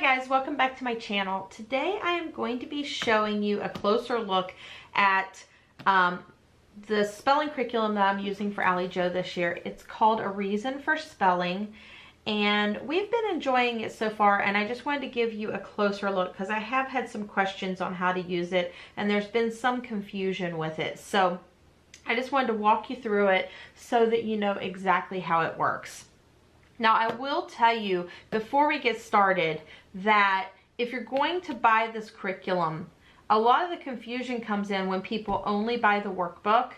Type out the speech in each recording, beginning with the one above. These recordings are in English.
guys, welcome back to my channel. Today I am going to be showing you a closer look at the spelling curriculum that I'm using for Allie Jo this year. It's called A Reason for Spelling, and we've been enjoying it so far, and I just wanted to give you a closer look because I have had some questions on how to use it and there's been some confusion with it. So I just wanted to walk you through it so that you know exactly how it works. Now, I will tell you before we get started that if you're going to buy this curriculum, a lot of the confusion comes in when people only buy the workbook.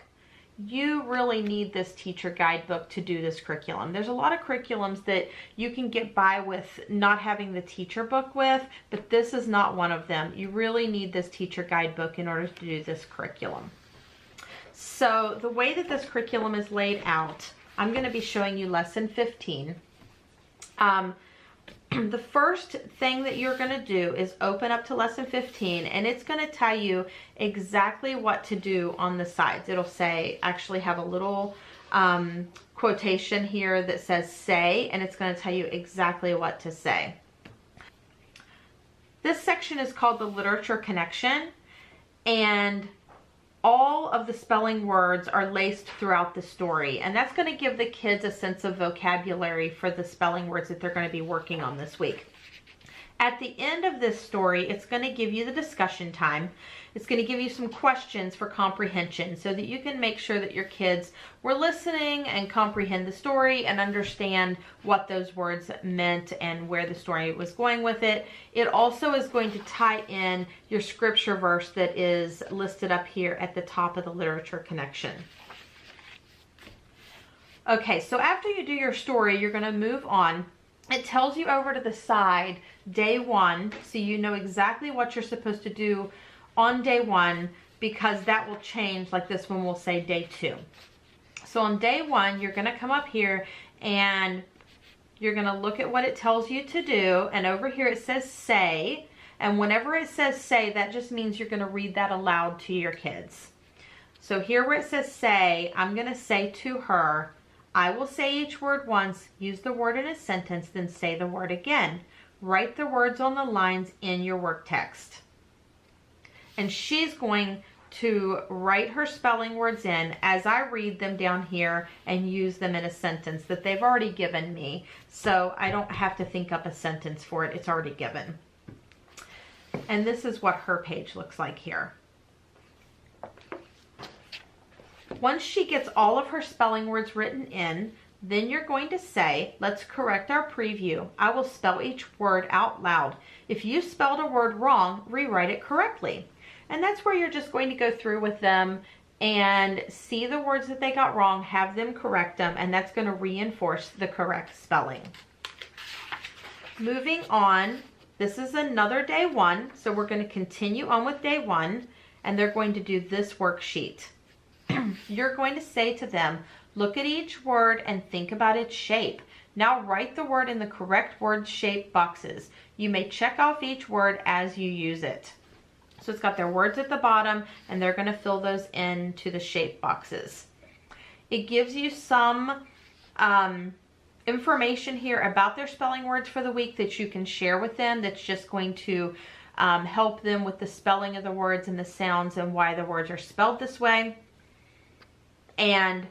You really need this teacher guidebook to do this curriculum. There's a lot of curriculums that you can get by with not having the teacher book with, but this is not one of them. You really need this teacher guidebook in order to do this curriculum. So the way that this curriculum is laid out, I'm going to be showing you lesson 15. The first thing that you're going to do is open up to lesson 15, and it's going to tell you exactly what to do on the sides. It'll say, actually have a little quotation here that says say, and it's going to tell you exactly what to say. This section is called the literature connection, and all of the spelling words are laced throughout the story, and that's going to give the kids a sense of vocabulary for the spelling words that they're going to be working on this week. At the end of this story, it's going to give you the discussion time. It's going to give you some questions for comprehension so that you can make sure that your kids were listening and comprehend the story and understand what those words meant and where the story was going with it. It also is going to tie in your scripture verse that is listed up here at the top of the literature connection. Okay, so after you do your story, you're going to move on. It tells you over to the side, day one, so you know exactly what you're supposed to do on day one, because that will change. Like this one will say day two. So on day one, you're going to come up here and you're going to look at what it tells you to do. And over here it says say. And whenever it says say, that just means you're going to read that aloud to your kids. So here where it says say, I'm going to say to her, I will say each word once, use the word in a sentence, then say the word again. Write the words on the lines in your work text. And she's going to write her spelling words in as I read them down here and use them in a sentence that they've already given me. So I don't have to think up a sentence for it. It's already given. And this is what her page looks like here. Once she gets all of her spelling words written in, then you're going to say, let's correct our preview. I will spell each word out loud. If you spelled a word wrong, rewrite it correctly. And that's where you're just going to go through with them and see the words that they got wrong, have them correct them, and that's going to reinforce the correct spelling. Moving on, this is another day one, so we're going to continue on with day one, and they're going to do this worksheet. You're going to say to them, look at each word and think about its shape. Now write the word in the correct word shape boxes. You may check off each word as you use it. So it's got their words at the bottom, and they're going to fill those into the shape boxes. It gives you some information here about their spelling words for the week that you can share with them, that's just going to help them with the spelling of the words and the sounds and why the words are spelled this way. And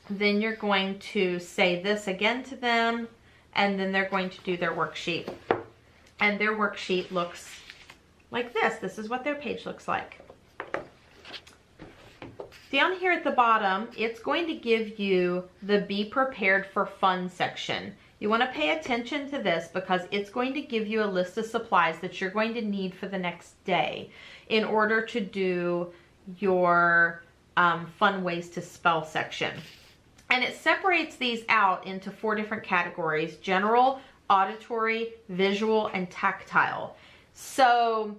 then you're going to say this again to them, and then they're going to do their worksheet. And their worksheet looks like this. This is what their page looks like. Down here at the bottom, it's going to give you the Be Prepared for Fun section. You want to pay attention to this because it's going to give you a list of supplies that you're going to need for the next day in order to do your fun ways to spell section. And it separates these out into 4 different categories: general, auditory, visual, and tactile. So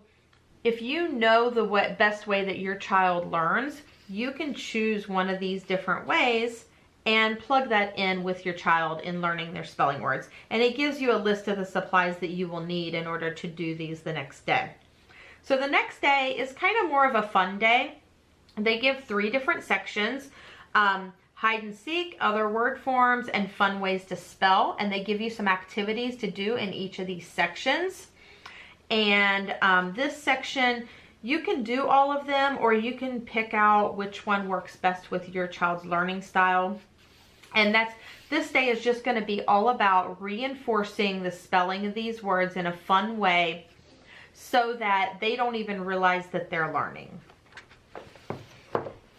if you know the best way that your child learns, you can choose one of these different ways and plug that in with your child in learning their spelling words. And it gives you a list of the supplies that you will need in order to do these the next day. So the next day is kind of more of a fun day. They give 3 different sections: hide and seek, other word forms, and fun ways to spell. And they give you some activities to do in each of these sections. And this section, you can do all of them, or you can pick out which one works best with your child's learning style. And this day is just going to be all about reinforcing the spelling of these words in a fun way so that they don't even realize that they're learning.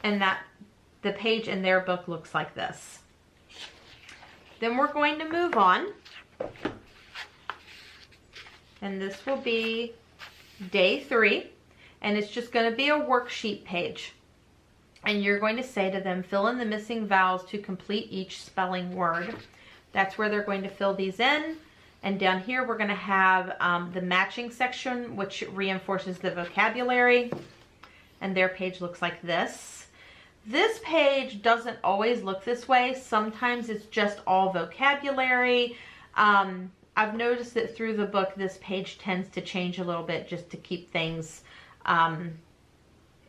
And that the page in their book looks like this. Then we're going to move on. And this will be day 3. And it's just going to be a worksheet page. And you're going to say to them, fill in the missing vowels to complete each spelling word. That's where they're going to fill these in. And down here we're going to have the matching section, which reinforces the vocabulary. And their page looks like this. This page doesn't always look this way. Sometimes it's just all vocabulary. I've noticed that through the book, this page tends to change a little bit just to keep things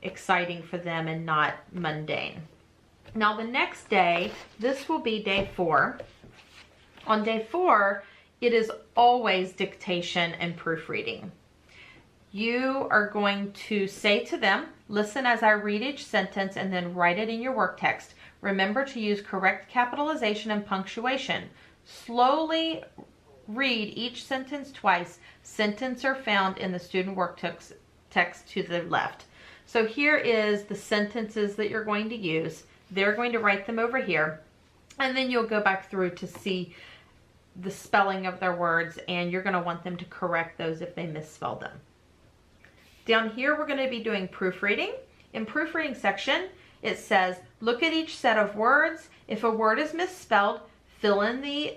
exciting for them and not mundane. Now the next day, this will be day 4. On day 4, it is always dictation and proofreading. You are going to say to them, listen as I read each sentence and then write it in your work text. Remember to use correct capitalization and punctuation. Slowly read each sentence twice. Sentences are found in the student work text to the left. So here is the sentences that you're going to use. They're going to write them over here. And then you'll go back through to see the spelling of their words, and you're going to want them to correct those if they misspell them. Down here, we're going to be doing proofreading. In proofreading section, it says, look at each set of words. If a word is misspelled, fill in the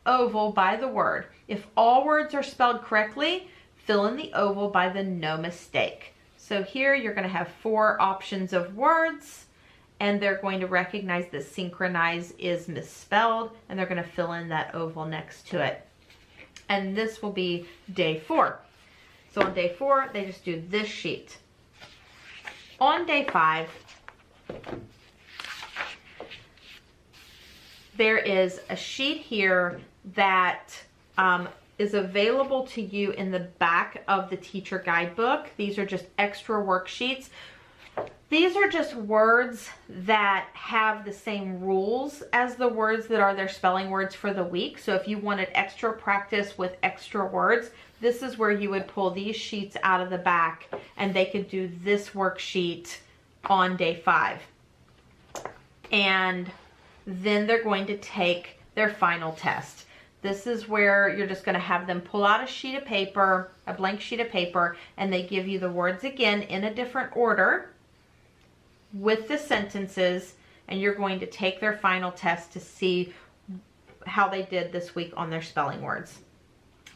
oval by the word. If all words are spelled correctly, fill in the oval by the no mistake. So here you're going to have 4 options of words, and they're going to recognize that synchronize is misspelled, and they're going to fill in that oval next to it. And this will be day 4. So on day 4, they just do this sheet. On day 5, there is a sheet here that is available to you in the back of the teacher guidebook. These are just extra worksheets. These are just words that have the same rules as the words that are their spelling words for the week. So if you wanted extra practice with extra words, this is where you would pull these sheets out of the back and they could do this worksheet on day 5. And then they're going to take their final test. This is where you're just going to have them pull out a sheet of paper, a blank sheet of paper, and they give you the words again in a different order with the sentences, and you're going to take their final test to see how they did this week on their spelling words.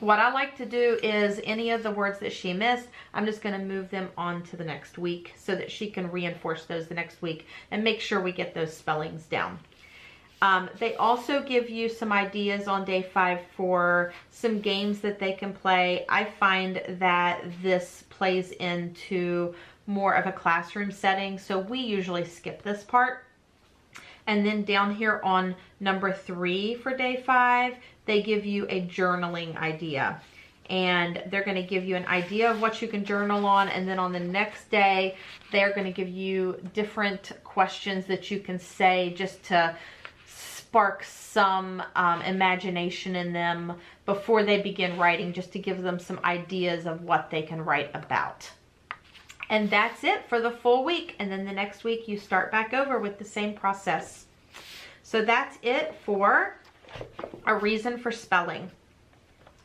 What I like to do is any of the words that she missed, I'm just going to move them on to the next week so that she can reinforce those the next week and make sure we get those spellings down. They also give you some ideas on day 5 for some games that they can play. I find that this plays into more of a classroom setting, so we usually skip this part. And then down here on number 3 for day 5, they give you a journaling idea. And they're going to give you an idea of what you can journal on, and then on the next day, they're going to give you different questions that you can say just to spark some imagination in them before they begin writing, just to give them some ideas of what they can write about. And that's it for the full week. And then the next week you start back over with the same process. So that's it for a reason for spelling.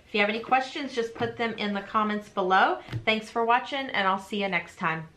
If you have any questions, just put them in the comments below. Thanks for watching, and I'll see you next time.